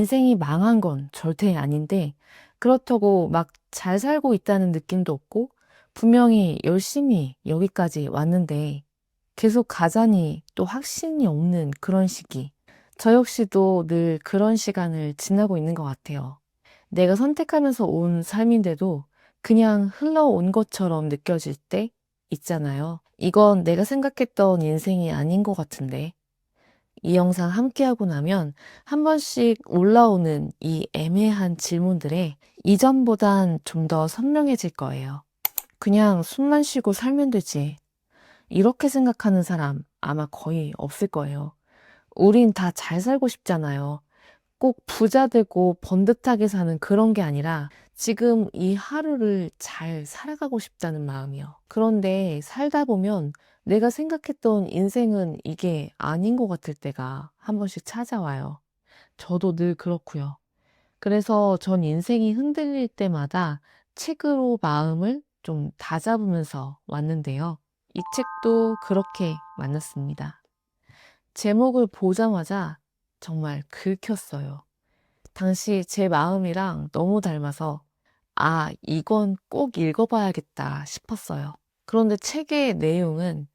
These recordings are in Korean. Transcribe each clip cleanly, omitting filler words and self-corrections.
인생이 망한 건 절대 아닌데, 그렇다고 막 잘 살고 있다는 느낌도 없고, 분명히 열심히 여기까지 왔는데, 계속 가자니 또 확신이 없는 그런 시기. 저 역시도 늘 그런 시간을 지나고 있는 것 같아요. 내가 선택하면서 온 삶인데도 그냥 흘러온 것처럼 느껴질 때 있잖아요. 이건 내가 생각했던 인생이 아닌 것 같은데. 이 영상 함께하고 나면 한 번씩 올라오는 이 애매한 질문들에 이전보단 좀 더 선명해질 거예요. 그냥 숨만 쉬고 살면 되지. 이렇게 생각하는 사람 아마 거의 없을 거예요. 우린 다 잘 살고 싶잖아요. 꼭 부자 되고 번듯하게 사는 그런 게 아니라 지금 이 하루를 잘 살아가고 싶다는 마음이요. 그런데 살다 보면 내가 생각했던 인생은 이게 아닌 것 같을 때가 한 번씩 찾아와요. 저도 늘 그렇고요. 그래서 전 인생이 흔들릴 때마다 책으로 마음을 좀 다잡으면서 왔는데요. 이 책도 그렇게 만났습니다. 제목을 보자마자 정말 긁혔어요. 당시 제 마음이랑 너무 닮아서 아, 이건 꼭 읽어봐야겠다 싶었어요. 그런데 책의 내용은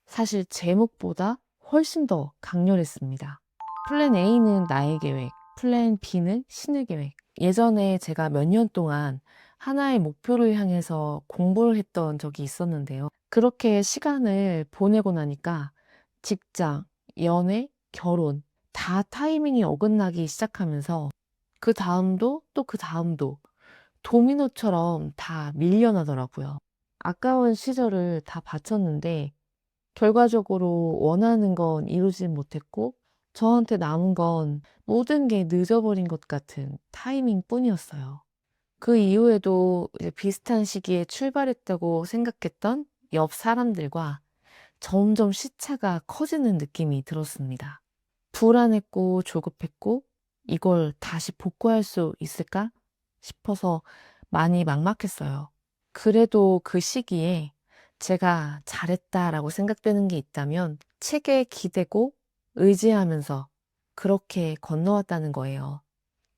사실 제목보다 훨씬 더 강렬했습니다. 플랜 A는 나의 계획, 플랜 B는 신의 계획. 예전에 제가 몇 년 동안 하나의 목표를 향해서 공부를 했던 적이 있었는데요. 그렇게 시간을 보내고 나니까 직장, 연애, 결혼 다 타이밍이 어긋나기 시작하면서 그 다음도 또 그 다음도 도미노처럼 다 밀려나더라고요. 아까운 시절을 다 바쳤는데 결과적으로 원하는 건 이루지 못했고 저한테 남은 건 모든 게 늦어버린 것 같은 타이밍 뿐이었어요. 그 이후에도 이제 비슷한 시기에 출발했다고 생각했던 옆 사람들과 점점 시차가 커지는 느낌이 들었습니다. 불안했고 조급했고 이걸 다시 복구할 수 있을까 싶어서 많이 막막했어요. 그래도 그 시기에 제가 잘했다라고 생각되는 게 있다면 책에 기대고 의지하면서 그렇게 건너왔다는 거예요.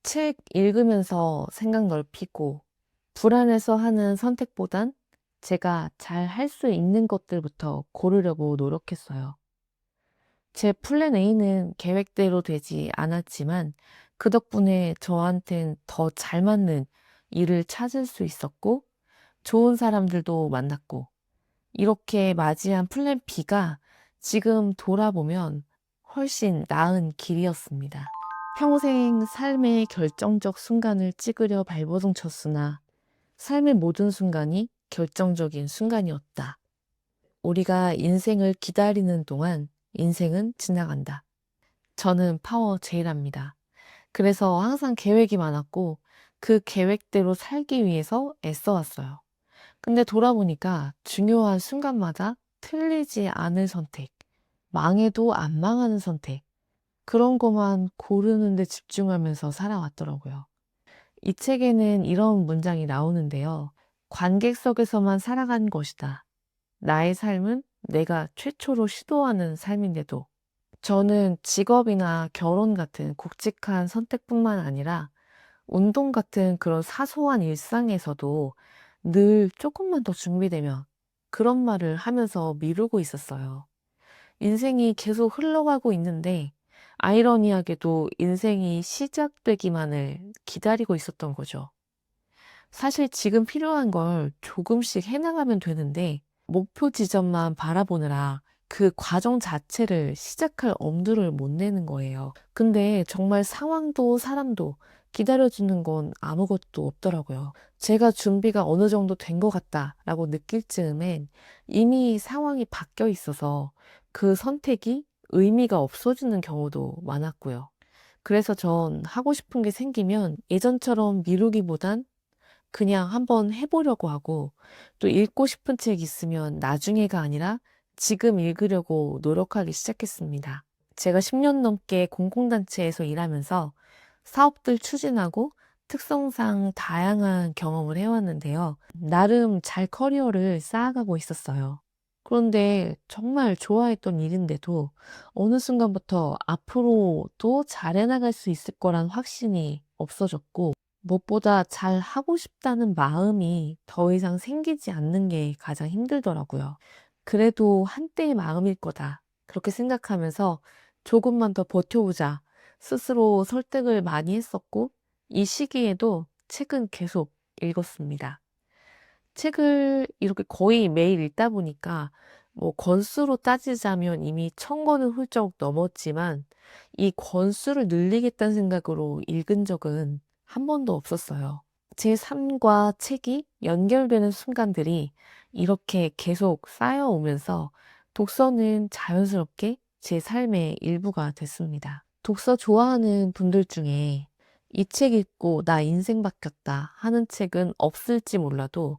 책 읽으면서 생각 넓히고 불안해서 하는 선택보단 제가 잘 할 수 있는 것들부터 고르려고 노력했어요. 제 플랜 A는 계획대로 되지 않았지만 그 덕분에 저한텐 더 잘 맞는 일을 찾을 수 있었고 좋은 사람들도 만났고 이렇게 맞이한 플랜 B가 지금 돌아보면 훨씬 나은 길이었습니다. 평생 삶의 결정적 순간을 찍으려 발버둥 쳤으나 삶의 모든 순간이 결정적인 순간이었다. 우리가 인생을 기다리는 동안 인생은 지나간다. 저는 파워 제일합니다. 그래서 항상 계획이 많았고 그 계획대로 살기 위해서 애써왔어요. 근데 돌아보니까 중요한 순간마다 틀리지 않을 선택, 망해도 안 망하는 선택, 그런 것만 고르는 데 집중하면서 살아왔더라고요. 이 책에는 이런 문장이 나오는데요. 관객석에서만 살아간 것이다. 나의 삶은 내가 최초로 시도하는 삶인데도 저는 직업이나 결혼 같은 굵직한 선택뿐만 아니라 운동 같은 그런 사소한 일상에서도 늘 조금만 더 준비되면 그런 말을 하면서 미루고 있었어요. 인생이 계속 흘러가고 있는데 아이러니하게도 인생이 시작되기만을 기다리고 있었던 거죠. 사실 지금 필요한 걸 조금씩 해나가면 되는데 목표 지점만 바라보느라 그 과정 자체를 시작할 엄두를 못 내는 거예요. 근데 정말 상황도 사람도 기다려주는 건 아무것도 없더라고요. 제가 준비가 어느 정도 된 것 같다라고 느낄 즈음엔 이미 상황이 바뀌어 있어서 그 선택이 의미가 없어지는 경우도 많았고요. 그래서 전 하고 싶은 게 생기면 예전처럼 미루기보단 그냥 한번 해보려고 하고 또 읽고 싶은 책 있으면 나중에가 아니라 지금 읽으려고 노력하기 시작했습니다. 제가 10년 넘게 공공단체에서 일하면서 사업들 추진하고 특성상 다양한 경험을 해왔는데요. 나름 잘 커리어를 쌓아가고 있었어요. 그런데 정말 좋아했던 일인데도 어느 순간부터 앞으로도 잘해나갈 수 있을 거란 확신이 없어졌고, 무엇보다 잘 하고 싶다는 마음이 더 이상 생기지 않는 게 가장 힘들더라고요. 그래도 한때의 마음일 거다, 그렇게 생각하면서 조금만 더 버텨보자 스스로 설득을 많이 했었고, 이 시기에도 책은 계속 읽었습니다. 책을 이렇게 거의 매일 읽다 보니까 뭐 권수로 따지자면 이미 1000권은 훌쩍 넘었지만, 이 권수를 늘리겠다는 생각으로 읽은 적은 한 번도 없었어요. 제 삶과 책이 연결되는 순간들이 이렇게 계속 쌓여오면서 독서는 자연스럽게 제 삶의 일부가 됐습니다. 독서 좋아하는 분들 중에 이 책 읽고 나 인생 바뀌었다 하는 책은 없을지 몰라도,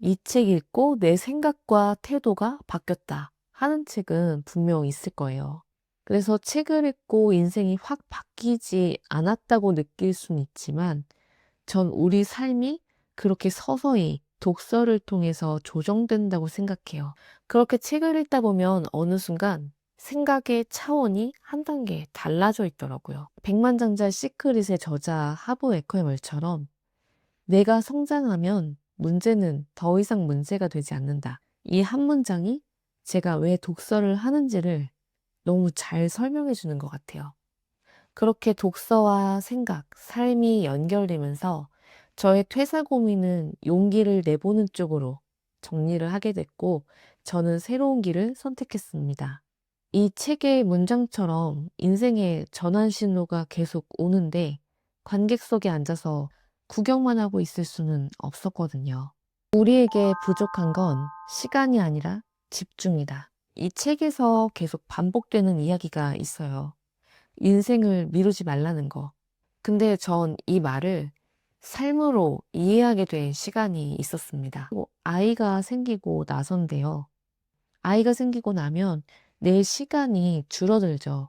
이 책 읽고 내 생각과 태도가 바뀌었다 하는 책은 분명 있을 거예요. 그래서 책을 읽고 인생이 확 바뀌지 않았다고 느낄 수는 있지만, 전 우리 삶이 그렇게 서서히 독서를 통해서 조정된다고 생각해요. 그렇게 책을 읽다 보면 어느 순간 생각의 차원이 한 단계 달라져 있더라고요. 백만장자 시크릿의 저자 하버 에커의 말처럼, 내가 성장하면 문제는 더 이상 문제가 되지 않는다, 이 한 문장이 제가 왜 독서를 하는지를 너무 잘 설명해 주는 것 같아요. 그렇게 독서와 생각, 삶이 연결되면서 저의 퇴사 고민은 용기를 내보는 쪽으로 정리를 하게 됐고, 저는 새로운 길을 선택했습니다. 이 책의 문장처럼 인생의 전환 신호가 계속 오는데, 관객석에 앉아서 구경만 하고 있을 수는 없었거든요. 우리에게 부족한 건 시간이 아니라 집중이다. 이 책에서 계속 반복되는 이야기가 있어요. 인생을 미루지 말라는 거. 근데 전 이 말을 삶으로 이해하게 된 시간이 있었습니다. 아이가 생기고 나선데요. 아이가 생기고 나면 내 시간이 줄어들죠.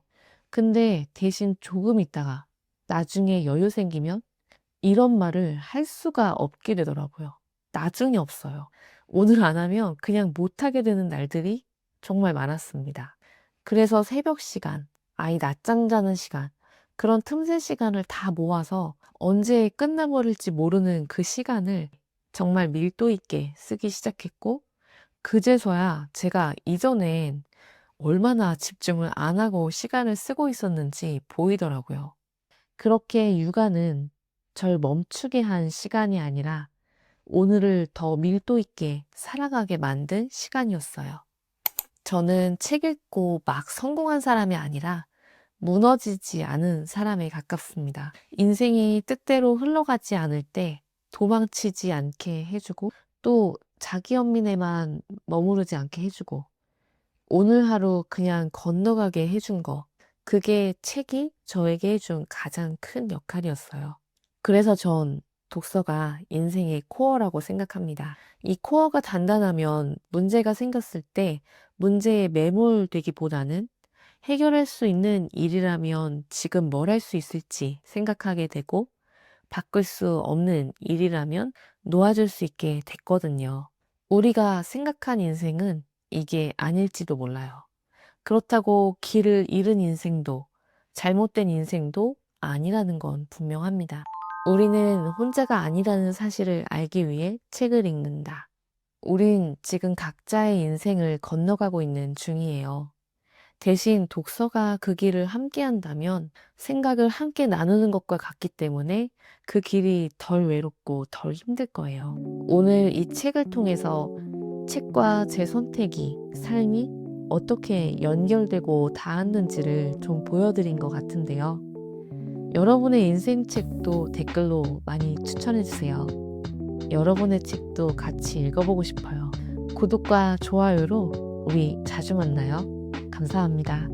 근데 대신 조금 있다가 나중에 여유 생기면 이런 말을 할 수가 없게 되더라고요. 나중에 없어요. 오늘 안 하면 그냥 못하게 되는 날들이 정말 많았습니다. 그래서 새벽 시간, 아이 낮잠 자는 시간, 그런 틈새 시간을 다 모아서 언제 끝나버릴지 모르는 그 시간을 정말 밀도 있게 쓰기 시작했고, 그제서야 제가 이전엔 얼마나 집중을 안 하고 시간을 쓰고 있었는지 보이더라고요. 그렇게 육아는 절 멈추게 한 시간이 아니라 오늘을 더 밀도 있게 살아가게 만든 시간이었어요. 저는 책 읽고 막 성공한 사람이 아니라 무너지지 않은 사람에 가깝습니다. 인생이 뜻대로 흘러가지 않을 때 도망치지 않게 해주고, 또 자기 연민에만 머무르지 않게 해주고, 오늘 하루 그냥 건너가게 해준 거, 그게 책이 저에게 해준 가장 큰 역할이었어요. 그래서 전 독서가 인생의 코어라고 생각합니다. 이 코어가 단단하면 문제가 생겼을 때 문제에 매몰되기보다는 해결할 수 있는 일이라면 지금 뭘 할 수 있을지 생각하게 되고, 바꿀 수 없는 일이라면 놓아줄 수 있게 됐거든요. 우리가 생각한 인생은 이게 아닐지도 몰라요. 그렇다고 길을 잃은 인생도 잘못된 인생도 아니라는 건 분명합니다. 우리는 혼자가 아니라는 사실을 알기 위해 책을 읽는다. 우린 지금 각자의 인생을 건너가고 있는 중이에요. 대신 독서가 그 길을 함께 한다면 생각을 함께 나누는 것과 같기 때문에 그 길이 덜 외롭고 덜 힘들 거예요. 오늘 이 책을 통해서 책과 제 선택이, 삶이 어떻게 연결되고 닿았는지를 좀 보여드린 것 같은데요. 여러분의 인생책도 댓글로 많이 추천해주세요. 여러분의 책도 같이 읽어보고 싶어요. 구독과 좋아요로 우리 자주 만나요. 감사합니다.